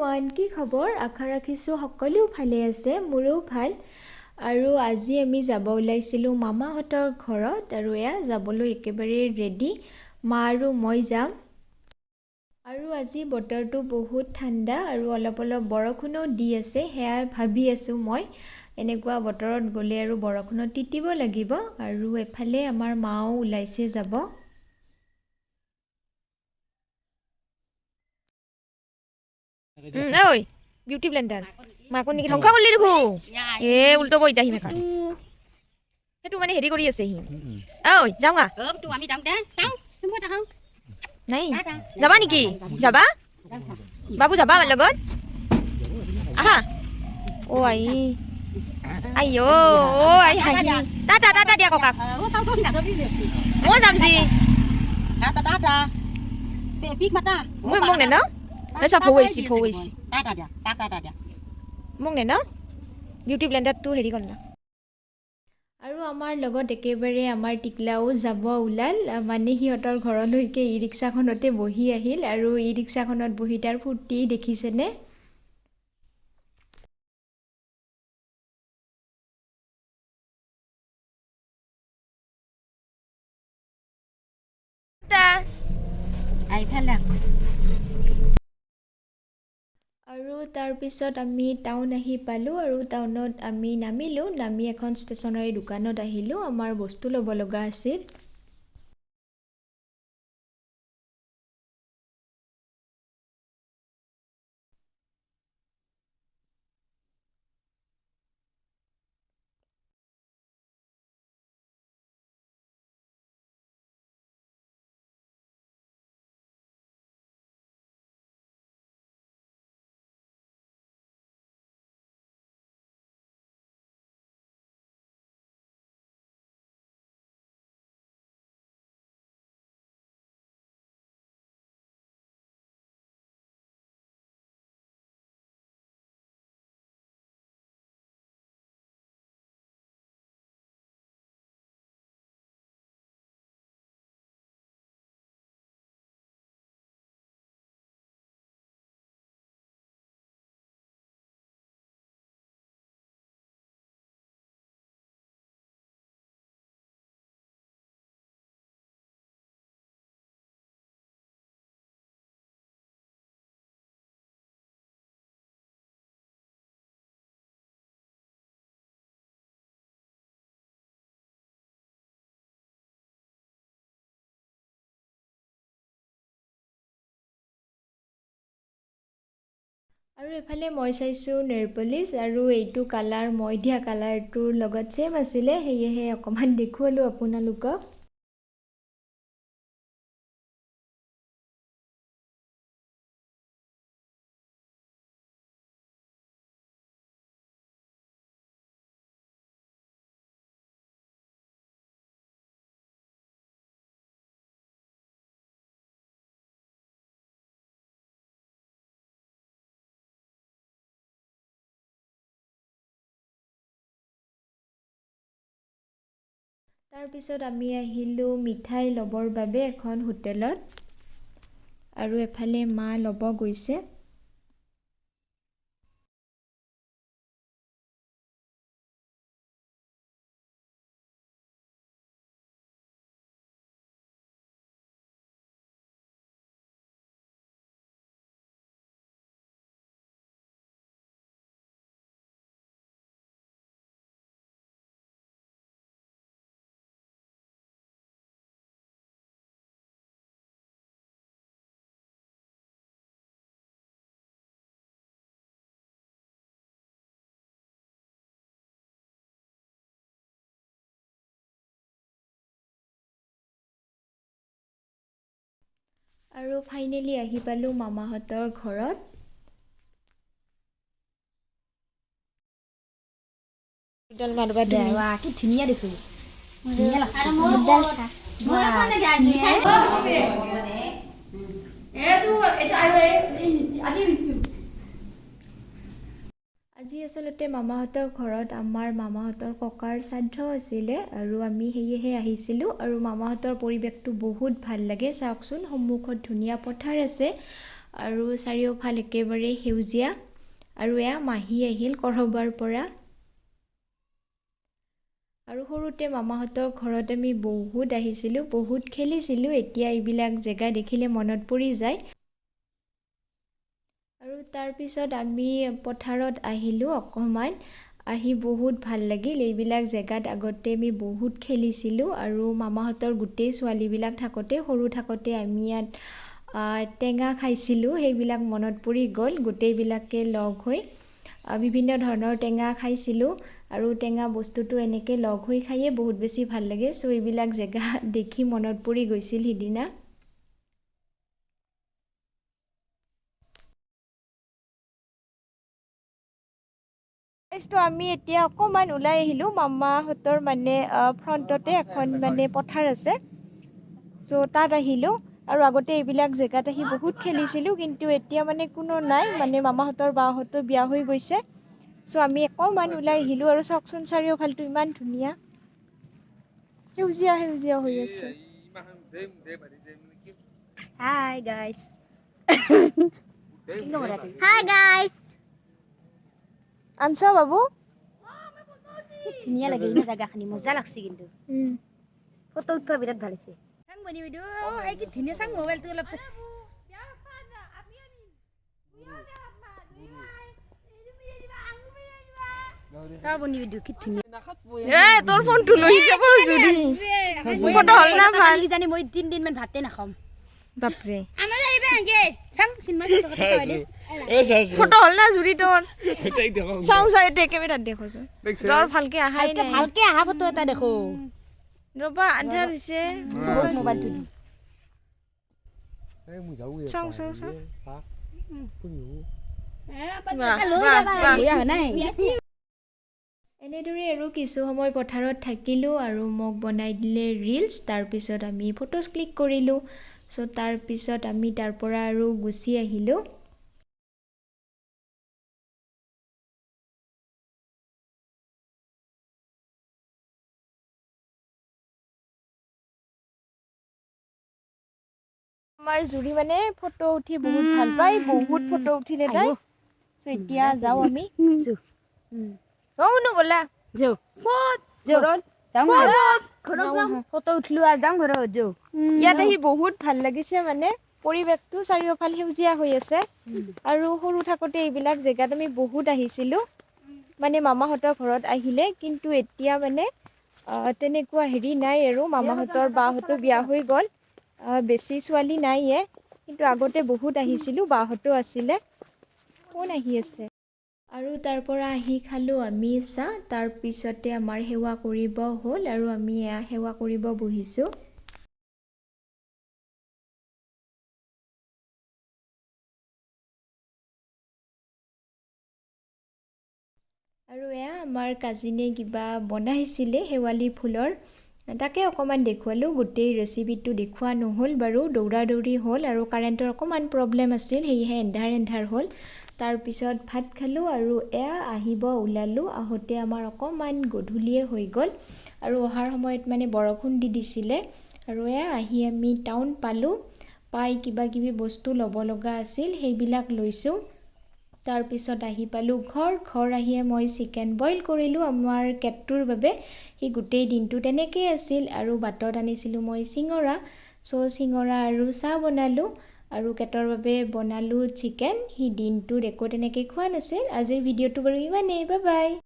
Everyone, কি খবৰ? আশা ৰাখিছোঁ সকলোও ভালে আছে, মোৰো ভাল। আৰু আজি আমি যাব ওলাইছিলোঁ মামাহঁতৰ ঘৰত আৰু এয়া যাবলৈ একেবাৰে ৰেডি। মা আৰু মই যাম। আৰু আজি বতৰটো বহুত ঠাণ্ডা আৰু অলপ অলপ বৰষুণো দি আছে। সেয়া ভাবি আছোঁ মই, এনেকুৱা বতৰত গ'লে আৰু বৰষুণত তিতিব লাগিব। আৰু এফালে আমাৰ মাও ওলাইছে যাব। ঐ বিউটি ব্লেণ্ডাৰ মাকো নেকি ধ্বংস কৰিলি দেখো উল্টো বইতা সি মেকাৰ সেইটো মানে হেৰি কৰি আছে সি ঐ যাওঁগা নাই যাবা নেকি যাবা বাবু যাবা আমাৰ লগত আহা অ আই আইঅ অ আই হাঁহি টাটা টাটা দিয়া ককাক মই যাম যি মই মোক নে ন Nasa ভৌইছি মোক নে ন বিউটি ব্লেণ্ডাৰটো হেৰি কৰ না আৰু আমাৰ লগত একেবাৰে আমাৰ টিকলাও যাব ওলাল। মানে সিহঁতৰ ঘৰলৈকে ই ৰিক্সাখনতে বহি আহিল আৰু ই ৰিক্সাখনত বহি তাৰ ফূৰ্তি দেখিছেনে। আৰু তাৰপিছত আমি টাউন আহি পালোঁ আৰু টাউনত আমি নামিলোঁ। নামি এখন ষ্টেচনাৰী দোকানত আহিলোঁ, আমাৰ বস্তু ল'ব লগা আছিল। আৰু এফালে মই চাইছোঁ নেইলপলিছ আৰু এইটো কালাৰ মই দিয়া কালাৰটোৰ লগত ছেম আছিলে, সেয়েহে অকণমান দেখুৱালোঁ আপোনালোকক। তাৰপিছত আমি আহিলোঁ মিঠাই ল'বৰ বাবে এখন হোটেলত আৰু এফালে মা ল'ব গৈছে। আৰু ফাইনেলি আহি পালোঁ মামাহঁতৰ ঘৰত। কি ধুনীয়া দেখো আজি আচলতে মামাহঁতৰ ঘৰত আমাৰ মামাহঁতৰ ককাৰ শ্ৰাদ্ধ আছিলে আৰু আমি সেয়েহে আহিছিলোঁ। আৰু মামাহঁতৰ পৰিৱেশটো বহুত ভাল লাগে, চাওকচোন সন্মুখত ধুনীয়া পথাৰ আছে আৰু চাৰিওফাল একেবাৰে সেউজীয়া। আৰু এয়া মাহী আহিল কৰবাৰ পৰা। আৰু সৰুতে মামাহঁতৰ ঘৰত আমি বহুত আহিছিলোঁ, বহুত খেলিছিলোঁ। এতিয়া এইবিলাক জেগা দেখিলে মনত পৰি যায়। আৰু তাৰপিছত আমি পথাৰত আহিলোঁ অকণমান। আহি বহুত ভাল লাগিল। এইবিলাক জেগাত আগতে আমি বহুত খেলিছিলোঁ। আৰু মামাহঁতৰ গোটেই ছোৱালীবিলাক থাকোঁতে, সৰু থাকোঁতে আমি ইয়াত টেঙা খাইছিলোঁ। সেইবিলাক মনত পৰি গ'ল। গোটেইবিলাকে লগ হৈ বিভিন্ন ধৰণৰ টেঙা খাইছিলোঁ। আৰু টেঙা বস্তুটো এনেকৈ লগ হৈ খায়ে বহুত বেছি ভাল লাগে। চ' এইবিলাক জেগা দেখি মনত পৰি গৈছিল সিদিনা। আমি এতিয়া অকণমান ওলাই আহিলোঁ। মামাহঁতৰ মানে ফ্ৰণ্টতে এখন মানে পথাৰ আছে। চ' তাত আহিলোঁ। আৰু আগতে এইবিলাক জেগাত আহি বহুত খেলিছিলোঁ, কিন্তু এতিয়া মানে কোনো নাই। মানে মামাহঁতৰ বাহঁতো বিয়া হৈ গৈছে। চ' আমি অকণমান ওলাই আহিলোঁ। আৰু চাওকচোন চাৰিওফালটো ইমান ধুনীয়া, সেউজীয়া সেউজীয়া হৈ আছে। Hi guys. Hi guys. আনছা বাবু? ধুনীয়া লাগে এই জাগাখিনি, মজা লাগছে কিন্তু। ফটো উঠবা বিৰাট ভাল হৈছে। চাং বনি বাইদেউ, এই কি ধুনীয়া চাং মোবাইলটো অলপ। বনি বাইদেউ কি ধুনীয়া। তোৰ ফোনটো লৈ যাব যদি। ফটো হ'ল না ভাল? জানি মই 3 দিন মান ভাতে নাখাম। বাপৰে। চাং চিনেমা ফটো চাই দে। ফটো হ'ল না জুৰি তোৰ? চাওঁ চাওঁ এতিয়া কেমেৰাত দেখোচোন। তোৰ ভালকে আহাই নাই। ভালকে আহা ফটো এটা দেখো। ৰবা আন্ধাৰ হৈছে। মোবাইলটো দি। চাওঁ চাওঁ চাওঁ। এনেদৰে আৰু কিছু সময় পথাৰত থাকিলোঁ। আৰু মোক বনাই দিলে ৰিলছ। তাৰপিছত আমি ফটোজ ক্লিক কৰিলোঁ। চ' তাৰপিছত আমি তাৰ পৰা আৰু গুচি আহিলোঁ। আমাৰ জুৰি মানে ফটো উঠি বহুত ভাল পায়, বহুত ফটো উঠিলে তাই। চ' এতিয়া যাওঁ আমি। ব'লা ফটো উঠিলো আৰু যাম ঘৰত যাওঁ। ইয়াত আহি বহুত ভাল লাগিছে। মানে পৰিৱেশটো চাৰিওফাল সেউজীয়া হৈ আছে। আৰু সৰু থাকোঁতে এইবিলাক জেগাত আমি বহুত আহিছিলোঁ, মানে মামাহঁতৰ ঘৰত আহিলে। কিন্তু এতিয়া মানে তেনেকুৱা হেৰি নাই আৰু। মামাহঁতৰ বাহঁতো বিয়া হৈ গ'ল। বেছি ছোৱালী নাইয়ে, কিন্তু আগতে বহুত আহিছিলোঁ। বাহঁতো আছিলে। কোন আহি আছে? আৰু তাৰ পৰা আহি খালোঁ আমি চাহ। তাৰপিছতে আমাৰ সেৱা কৰিব হ'ল, আৰু আমি এয়া সেৱা কৰিব বহিছোঁ। আৰু এয়া আমাৰ কাজিনে কিবা বনাইছিলে শেৱালি ফুলৰ, তাকে অকণমান দেখুৱালোঁ। গোটেই ৰেচিপিটো দেখুওৱা নহ'ল বাৰু, দৌৰা দৌৰি হ'ল। আৰু কাৰেণ্টৰ অকণমান প্ৰব্লেম আছিল, সেয়েহে এন্ধাৰ এন্ধাৰ হ'ল। তাৰপিছত ভাত খালোঁ। আৰু এয়া আহিব ওলালোঁ। আহোঁতে আমাৰ অকণমান গধূলিয়ে হৈ গ'ল। আৰু অহাৰ সময়ত মানে বৰষুণ দি দিছিলে। আৰু এয়া আহি আমি টাউন পালোঁ। পাই কিবা কিবি বস্তু ল'ব লগা আছিল, সেইবিলাক লৈছোঁ। তাৰপিছত আহি পালোঁ ঘৰ আহিয়ে মই চিকেন বইল কৰিলোঁ আমাৰ কেটটোৰ বাবে। সি গোটেই দিনটো তেনেকেই আছিল। আৰু বাটত আনিছিলোঁ মই চিঙৰা। চ' চিঙৰা আৰু চাহ বনালোঁ। আৰু কেটৰ বাবে বনালোঁ চিকেন। সি দিনটোত একো তেনেকৈ খোৱা নাছিল। আজিৰ ভিডিঅ'টো বাৰু ইমানেই। Bye bye.